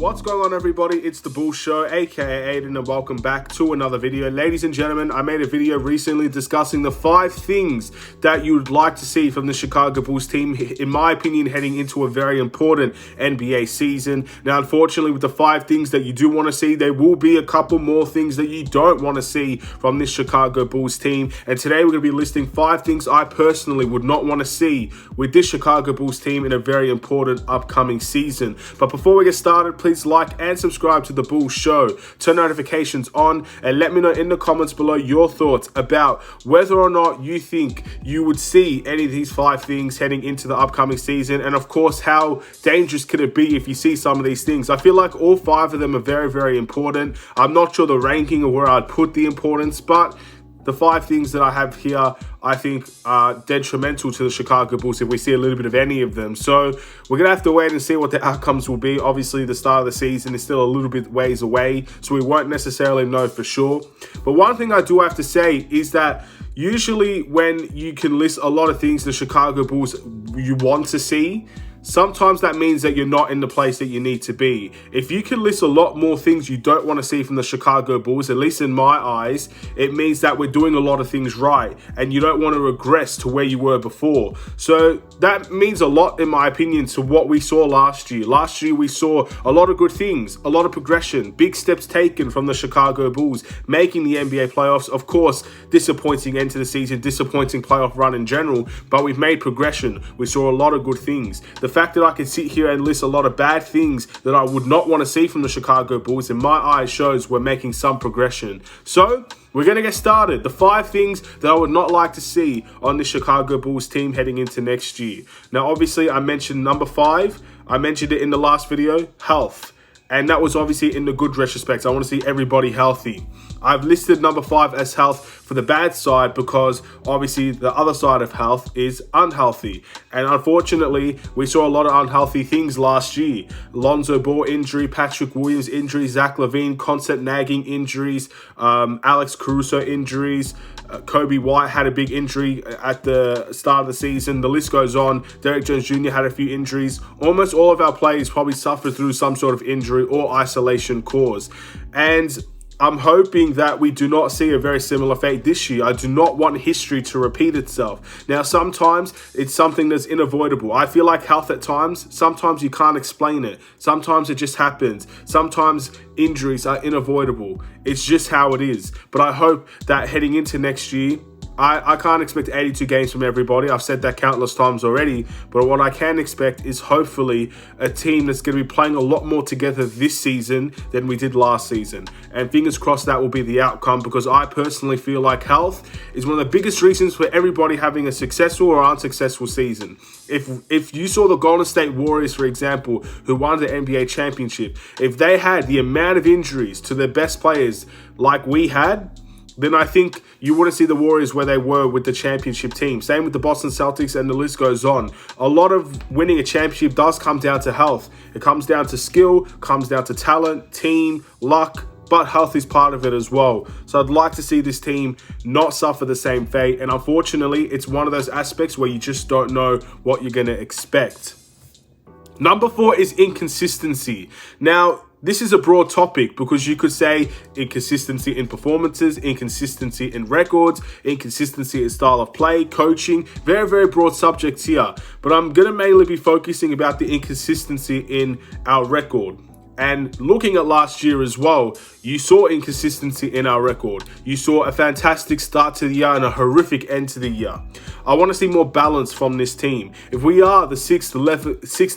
What's going on, everybody? It's the Bull Show, aka Aidan, and welcome back to another video. Ladies and gentlemen, I made a video recently discussing the 5 things that you would like to see from the Chicago Bulls team, in my opinion, heading into a very important NBA season. Now, unfortunately, with the 5 things that you do want to see, there will be a couple more things that you don't want to see from this Chicago Bulls team. And today we're going to be listing 5 things I personally would not want to see with this Chicago Bulls team in a very important upcoming season. But before we get started, please like and subscribe to the Bull Show, turn notifications on, and let me know in the comments below your thoughts about whether or not you think you would see any of these 5 things heading into the upcoming season, and of course, how dangerous could it be if you see some of these things. I feel like all 5 of them are very, very important. I'm not sure the ranking or where I'd put the importance, but the 5 things that I have here, I think, are detrimental to the Chicago Bulls if we see a little bit of any of them. So we're going to have to wait and see what the outcomes will be. Obviously, the start of the season is still a little bit ways away, so we won't necessarily know for sure. But one thing I do have to say is that usually when you can list a lot of things the Chicago Bulls you want to see, sometimes that means that you're not in the place that you need to be. If you can list a lot more things you don't want to see from the Chicago Bulls, at least in my eyes, it means that we're doing a lot of things right and you don't want to regress to where you were before. So that means a lot, in my opinion, to what we saw last year. Last year, we saw a lot of good things, a lot of progression, big steps taken from the Chicago Bulls, making the NBA playoffs. Of course, disappointing end to the season, disappointing playoff run in general, but we've made progression. We saw a lot of good things. The fact that I can sit here and list a lot of bad things that I would not want to see from the Chicago Bulls, in my eyes, shows we're making some progression. So we're going to get started. The 5 things that I would not like to see on the Chicago Bulls team heading into next year. Now, obviously, I mentioned number 5. I mentioned it in the last video, health. And that was obviously in the good retrospect. I want to see everybody healthy. I've listed number 5 as health for the bad side because obviously the other side of health is unhealthy. And unfortunately, we saw a lot of unhealthy things last year. Lonzo Ball injury, Patrick Williams injury, Zach LaVine constant nagging injuries, Alex Caruso injuries, Kobe White had a big injury at the start of the season. The list goes on. Derrick Jones Jr. had a few injuries. Almost all of our players probably suffered through some sort of injury or isolation cause. And I'm hoping that we do not see a very similar fate this year. I do not want history to repeat itself. Now, sometimes it's something that's unavoidable. I feel like health at times, sometimes you can't explain it. Sometimes it just happens. Sometimes injuries are unavoidable. It's just how it is. But I hope that heading into next year, I can't expect 82 games from everybody. I've said that countless times already. But what I can expect is hopefully a team that's going to be playing a lot more together this season than we did last season. And fingers crossed that will be the outcome, because I personally feel like health is one of the biggest reasons for everybody having a successful or unsuccessful season. If you saw the Golden State Warriors, for example, who won the NBA championship, if they had the amount of injuries to their best players like we had, then I think you wouldn't see the Warriors where they were with the championship team. Same with the Boston Celtics, and the list goes on. A lot of winning a championship does come down to health. It comes down to skill, comes down to talent, team, luck, but health is part of it as well. So I'd like to see this team not suffer the same fate. And unfortunately, it's one of those aspects where you just don't know what you're going to expect. Number 4 is inconsistency. Now, this is a broad topic because you could say inconsistency in performances, inconsistency in records, inconsistency in style of play, coaching, very, very broad subjects here. But I'm going to mainly be focusing about the inconsistency in our record. And looking at last year as well, you saw inconsistency in our record. You saw a fantastic start to the year and a horrific end to the year. I want to see more balance from this team. If we are the sixth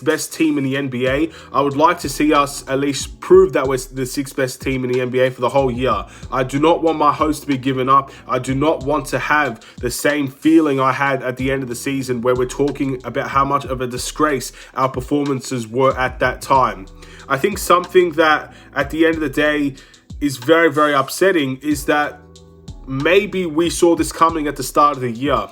best team in the NBA, I would like to see us at least prove that we're the 6th best team in the NBA for the whole year. I do not want my hopes to be given up. I do not want to have the same feeling I had at the end of the season, where we're talking about how much of a disgrace our performances were at that time. I think something that at the end of the day is very, very upsetting is that maybe we saw this coming at the start of the year,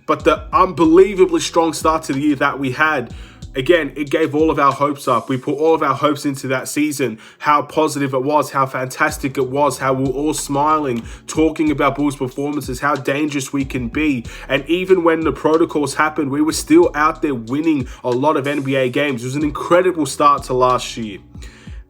but the unbelievably strong start to the year that we had, again, it gave all of our hopes up. We put all of our hopes into that season, how positive it was, how fantastic it was, how we were all smiling, talking about Bulls' performances, how dangerous we can be. And even when the protocols happened, we were still out there winning a lot of NBA games. It was an incredible start to last year.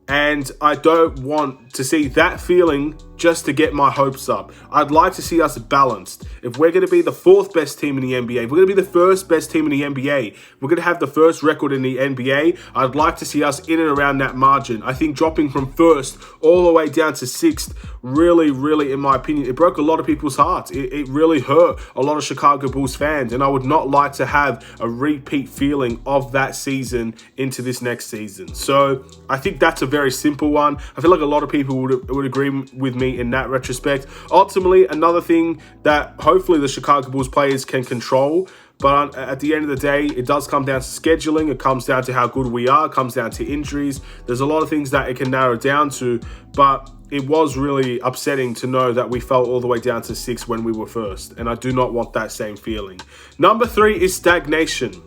And I don't want to see that feeling just to get my hopes up. I'd like to see us balanced. If we're going to be the fourth best team in the NBA, if we're going to be the first best team in the NBA, we're going to have the first record in the NBA, I'd like to see us in and around that margin. I think dropping from first all the way down to sixth really, in my opinion, it broke a lot of people's hearts. It really hurt a lot of Chicago Bulls fans, and I would not like to have a repeat feeling of that season into this next season. So I think that's a very simple one. I feel like a lot of people would agree with me in that retrospect. Ultimately, another thing that hopefully the Chicago Bulls players can control, but at the end of the day, it does come down to scheduling. It comes down to how good we are. It comes down to injuries. There's a lot of things that it can narrow down to, but it was really upsetting to know that we fell all the way down to 6 when we were first, and I do not want that same feeling. Number 3 is stagnation,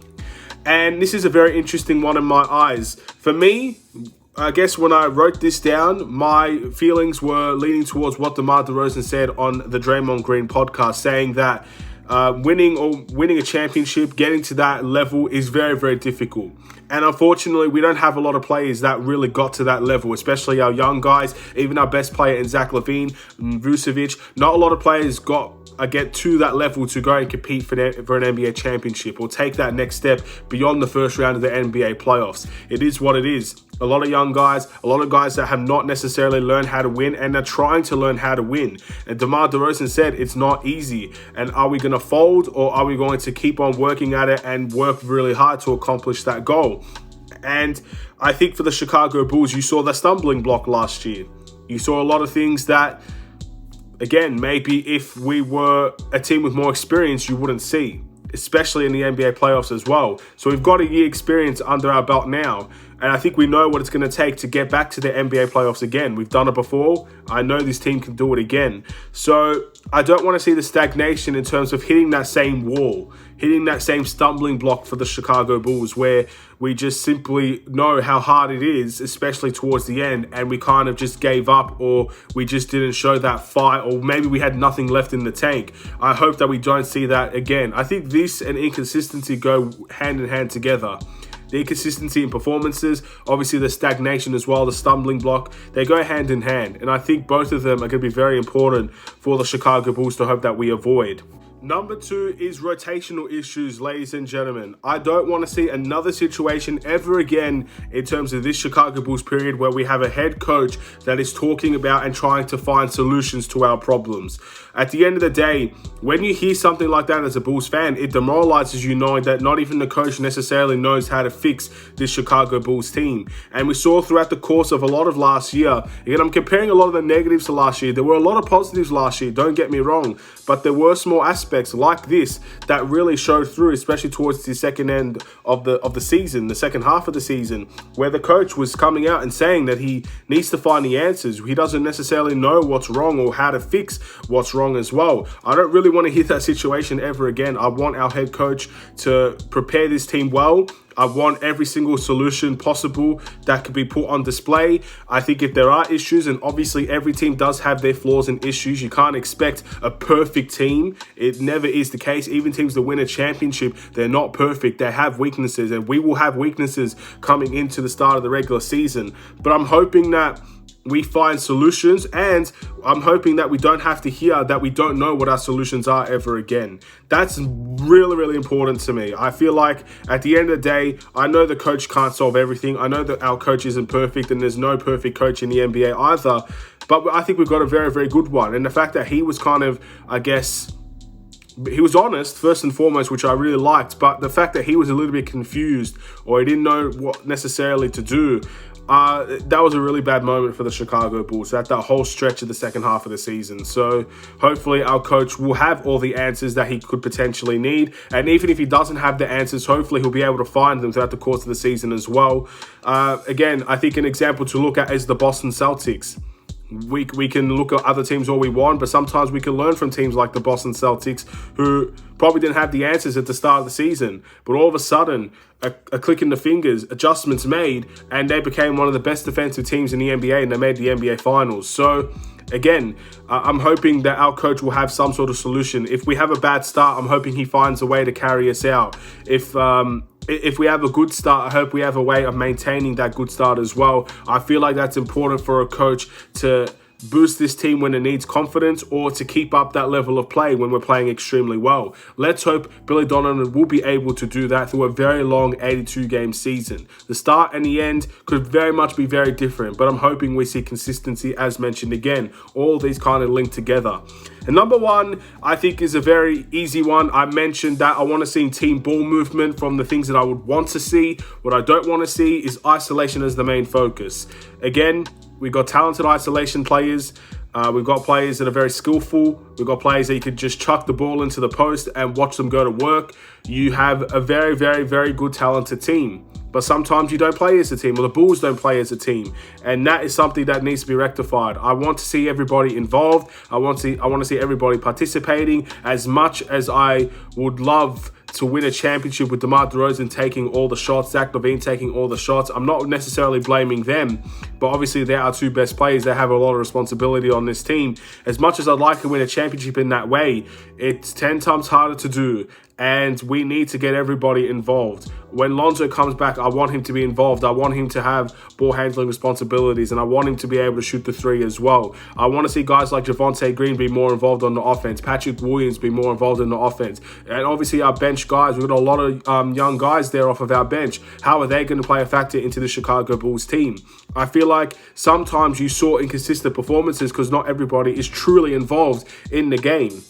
and this is a very interesting one in my eyes. For me, I guess when I wrote this down, my feelings were leaning towards what DeMar DeRozan said on the Draymond Green podcast, saying that winning a championship, getting to that level is very difficult. And unfortunately, we don't have a lot of players that really got to that level, especially our young guys, even our best player in Zach LaVine, Vucevic. Not a lot of players get to that level to go and compete for an NBA championship or take that next step beyond the first round of the NBA playoffs. It is what it is. A lot of young guys, a lot of guys that have not necessarily learned how to win and are trying to learn how to win. And DeMar DeRozan said it's not easy. And are we going to fold, or are we going to keep on working at it and work really hard to accomplish that goal? And I think for the Chicago Bulls, you saw the stumbling block last year. You saw a lot of things that, again, maybe if we were a team with more experience, you wouldn't see, especially in the NBA playoffs as well. So we've got a year experience under our belt now, and I think we know what it's going to take to get back to the NBA playoffs again. We've done it before. I know this team can do it again. So I don't want to see the stagnation in terms of hitting that same wall, hitting that same stumbling block for the Chicago Bulls, where we just simply know how hard it is, especially towards the end, and we kind of just gave up, or we just didn't show that fight, or maybe we had nothing left in the tank. I hope that we don't see that again. I think this and inconsistency go hand in hand together. The inconsistency in performances, obviously the stagnation as well, the stumbling block, they go hand in hand. And I think both of them are going to be very important for the Chicago Bulls to hope that we avoid. Number 2 is rotational issues, ladies and gentlemen. I don't want to see another situation ever again in terms of this Chicago Bulls period where we have a head coach that is talking about and trying to find solutions to our problems. At the end of the day, when you hear something like that as a Bulls fan, it demoralizes you, knowing that not even the coach necessarily knows how to fix this Chicago Bulls team. And we saw throughout the course of a lot of last year, again, I'm comparing a lot of the negatives to last year. There were a lot of positives last year, don't get me wrong, but there were small aspects like this that really showed through, especially towards the second end of the season, the second half of the season, where the coach was coming out and saying that he needs to find the answers. He doesn't necessarily know what's wrong or how to fix what's wrong as well. I don't really want to hear that situation ever again. I want our head coach to prepare this team well. I want every single solution possible that could be put on display. I think if there are issues, and obviously every team does have their flaws and issues, you can't expect a perfect team. It never is the case. Even teams that win a championship, they're not perfect. They have weaknesses, and we will have weaknesses coming into the start of the regular season. But I'm hoping that we find solutions, and I'm hoping that we don't have to hear that we don't know what our solutions are ever again. That's really important to me. I feel like at the end of the day, I know the coach can't solve everything. I know that our coach isn't perfect, and there's no perfect coach in the NBA either, but I think we've got a very good one. And the fact that he was kind of, I guess, he was honest first and foremost, which I really liked, but the fact that he was a little bit confused, or he didn't know what necessarily to do, that was a really bad moment for the Chicago Bulls at that whole stretch of the second half of the season. So hopefully our coach will have all the answers that he could potentially need. And even if he doesn't have the answers, hopefully he'll be able to find them throughout the course of the season as well. Again, I think an example to look at is the Boston Celtics. We can look at other teams all we want, but sometimes we can learn from teams like the Boston Celtics, who probably didn't have the answers at the start of the season, but all of a sudden, a click in the fingers, adjustments made, and they became one of the best defensive teams in the NBA, and they made the NBA Finals. So again, I'm hoping that our coach will have some sort of solution. If we have a bad start, I'm hoping he finds a way to carry us out. If if we have a good start, I hope we have a way of maintaining that good start as well. I feel like that's important for a coach to boost this team when it needs confidence, or to keep up that level of play when we're playing extremely well. Let's hope Billy Donovan will be able to do that through a very long 82-game season. The start and the end could very much be very different, but I'm hoping we see consistency, as mentioned again. All these kind of link together. And number one, I think, is a very easy one. I mentioned that I want to see team ball movement from the things that I would want to see. What I don't want to see is isolation as the main focus. Again, we've got talented isolation players. We've got players that are very skillful. We've got players that you could just chuck the ball into the post and watch them go to work. You have a very, very, very good talented team. But sometimes you don't play as a team, or the Bulls don't play as a team. And that is something that needs to be rectified. I want to see everybody involved. I want to see everybody participating. As much as I would love to win a championship with DeMar DeRozan taking all the shots, Zach LaVine taking all the shots, I'm not necessarily blaming them, but obviously they are two best players. They have a lot of responsibility on this team. As much as I'd like to win a championship in that way, it's 10 times harder to do, and we need to get everybody involved. When Lonzo comes back, I want him to be involved. I want him to have ball handling responsibilities, and I want him to be able to shoot the three as well. I want to see guys like Javonte Green be more involved on the offense, Patrick Williams be more involved in the offense, and obviously our bench guys, we've got a lot of young guys there off of our bench. How are they going to play a factor into the Chicago Bulls team? I feel like sometimes you saw inconsistent performances because not everybody is truly involved in the game.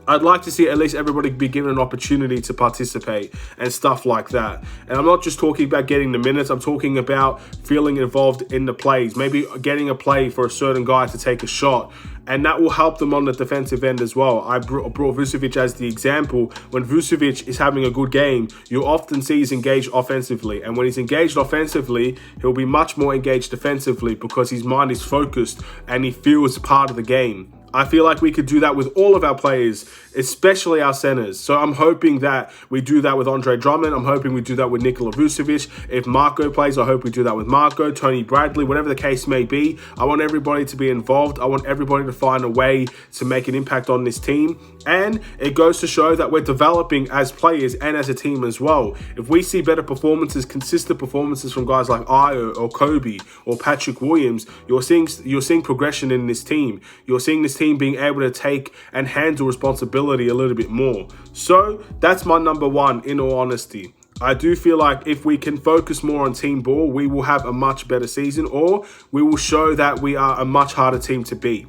I'd like to see at least everybody be given an opportunity to participate and stuff like that. And I'm not just talking about getting the minutes. I'm talking about feeling involved in the plays. Maybe getting a play for a certain guy to take a shot. And that will help them on the defensive end as well. I brought Vucevic as the example. When Vucevic is having a good game, you'll often see he's engaged offensively. And when he's engaged offensively, he'll be much more engaged defensively because his mind is focused and he feels part of the game. I feel like we could do that with all of our players, especially our centers. So I'm hoping that we do that with Andre Drummond. I'm hoping we do that with Nikola Vucevic. If Marco plays, I hope we do that with Marco, Tony Bradley, whatever the case may be. I want everybody to be involved. I want everybody to find a way to make an impact on this team. And it goes to show that we're developing as players and as a team as well. If we see better performances, consistent performances from guys like Io or Kobe or Patrick Williams, you're seeing progression in this team. You're seeing this team being able to take and handle responsibility a little bit more. So that's my number one, in all honesty. I do feel like if we can focus more on team ball, we will have a much better season, or we will show that we are a much harder team to beat.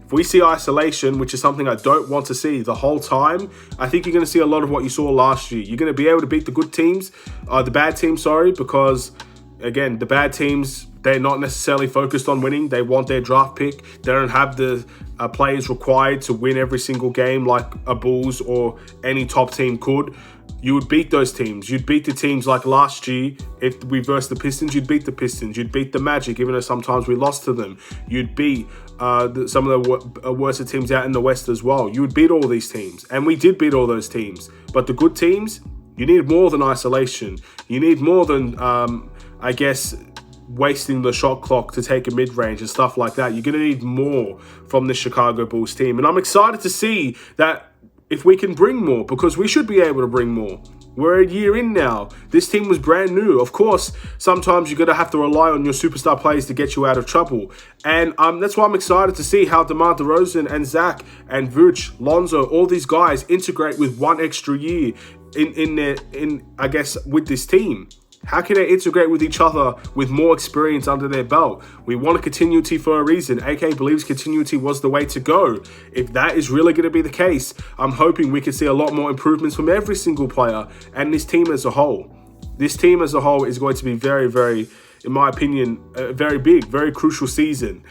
If we see isolation, which is something I don't want to see the whole time, I think you're going to see a lot of what you saw last year. You're going to be able to beat the good teams, the bad teams, because again, the bad teams, they're not necessarily focused on winning. They want their draft pick. They don't have the players required to win every single game like a Bulls or any top team could. You would beat those teams. You'd beat the teams like last year. If we versed the Pistons, you'd beat the Pistons. You'd beat the Magic, even though sometimes we lost to them. You'd beat some of the worst teams out in the West as well. You would beat all these teams. And we did beat all those teams. But the good teams, you need more than isolation. You need more than, wasting the shot clock to take a mid-range and stuff like that. You're going to need more from the Chicago Bulls team. And I'm excited to see that if we can bring more, because we should be able to bring more. We're a year in now. This team was brand new. Of course, sometimes you're going to have to rely on your superstar players to get you out of trouble. And that's why I'm excited to see how DeMar DeRozan and Zach and Vooch, Lonzo, all these guys integrate with one extra year with this team. How can they integrate with each other with more experience under their belt? We want a continuity for a reason. AK believes continuity was the way to go. If that is really going to be the case, I'm hoping we can see a lot more improvements from every single player and this team as a whole. This team as a whole is going to be very, very, in my opinion, a very big, very crucial season.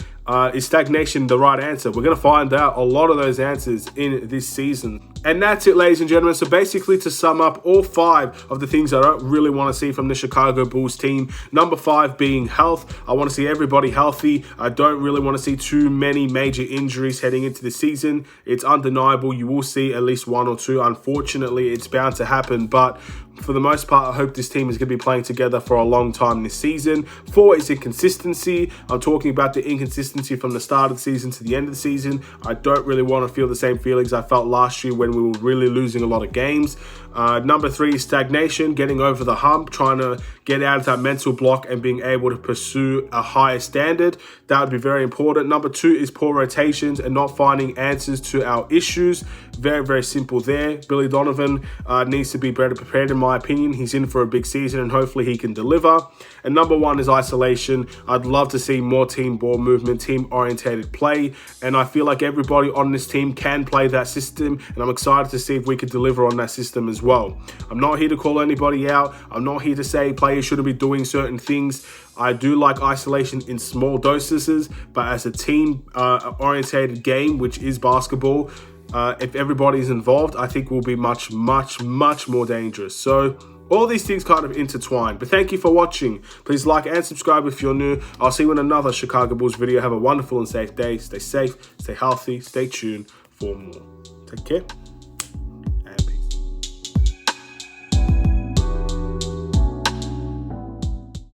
Is stagnation the right answer? We're going to find out a lot of those answers in this season. And that's it, ladies and gentlemen. So basically, to sum up, all 5 of the things I don't really want to see from the Chicago Bulls team. Number 5 being health. I want to see everybody healthy. I don't really want to see too many major injuries heading into the season. It's undeniable. You will see at least 1 or 2. Unfortunately, it's bound to happen. But for the most part, I hope this team is going to be playing together for a long time this season. 4 is inconsistency. I'm talking about the inconsistency consistency from the start of the season to the end of the season. I don't really want to feel the same feelings I felt last year when we were really losing a lot of games. Number 3 is stagnation, getting over the hump, trying to get out of that mental block and being able to pursue a higher standard. That would be very important. Number 2 is poor rotations and not finding answers to our issues. Very, very simple there. Billy Donovan needs to be better prepared, in my opinion. He's in for a big season and hopefully he can deliver. And number 1 is isolation. I'd love to see more team ball movement, team-orientated play, and I feel like everybody on this team can play that system, and I'm excited to see if we can deliver on that system as well. I'm not here to call anybody out. I'm not here to say players shouldn't be doing certain things. I do like isolation in small dosages, but as a team-orientated game, which is basketball, if everybody's involved, I think we'll be much, much, much more dangerous. So all these things kind of intertwine. But thank you for watching. Please like and subscribe if you're new. I'll see you in another Chicago Bulls video. Have a wonderful and safe day. Stay safe, stay healthy, stay tuned for more. Take care.